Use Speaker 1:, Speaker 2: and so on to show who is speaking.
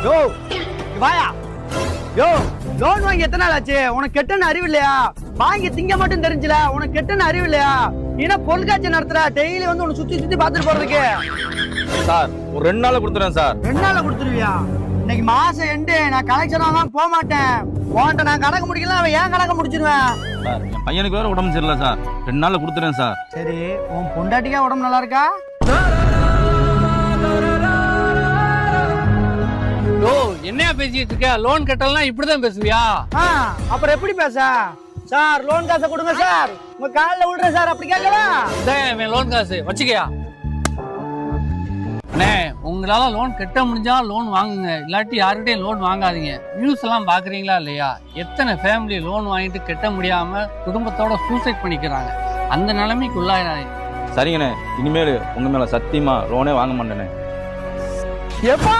Speaker 1: யோ வாயா. யோ லோன் வாங்கி எத்தனை நாள் ஆச்சு? உனக்கு கெட்டன்னு அறிவு இல்லையா? வாங்கி திங்க மட்டும் தெரிஞ்சல, உனக்கு கெட்டன்னு அறிவு இல்லையா? ஏன்னா பொருட்காட்சி நடத்துற, டெய்லி வந்து உன்னை சுத்தி சுத்தி பாத்துட்டு போறதுக்கு.
Speaker 2: சார் ஒரு 2 நாள்ல கொடுத்துறேன் சார்.
Speaker 1: 2 நாள்ல கொடுத்துருவியா? இன்னைக்கு மாசம் எண்டு, நான் கலெக்ஷன் போக மாட்டேன். உன்கிட்ட நான் கணக்கு முடிக்கலாம், அவன் ஏன் கணக்கு முடிச்சிருவேன்.
Speaker 2: சார் என் பையனுக்கு வேற உடம்பு சரியில்லை சார், 2 நாள்ல கொடுத்துறேன் சார்.
Speaker 1: சரி, உன் பொண்டாட்டிக்கா உடம்பு நல்லா இருக்கா?
Speaker 3: ஓ என்னையா பேசிட்டு இருக்க? லோன் கட்டலாம் இப்படிதான் பேசுவியா?
Speaker 1: அப்புறம் எப்படி பேச? சார் லோன் காசை கொடுங்க சார், உங்க காலில் விடுறேன் சார். அப்படி கேட்கலாம்.
Speaker 3: லோன் காசு வச்சுக்கயா. அண்ணே உங்களால லோன் கட்ட முடிஞ்சா லோன் வாங்குங்க, இல்லாட்டி யாருக்கிட்டையும் லோன் வாங்காதீங்க. நியூஸ் எல்லாம் பாக்குறீங்களா இல்லையா? எத்தனை ஃபேமிலி லோன் வாங்கிட்டு கட்ட முடியாம குடும்பத்தோட சூசைட் பண்ணிக்கிறாங்க. அந்த நிலைமைக்கு உள்ளாயிராங்க.
Speaker 2: சரிங்கண்ணே, இனிமேல் உங்க மேல சத்தியமா லோனே வாங்க மாட்டேனே.
Speaker 1: எப்பா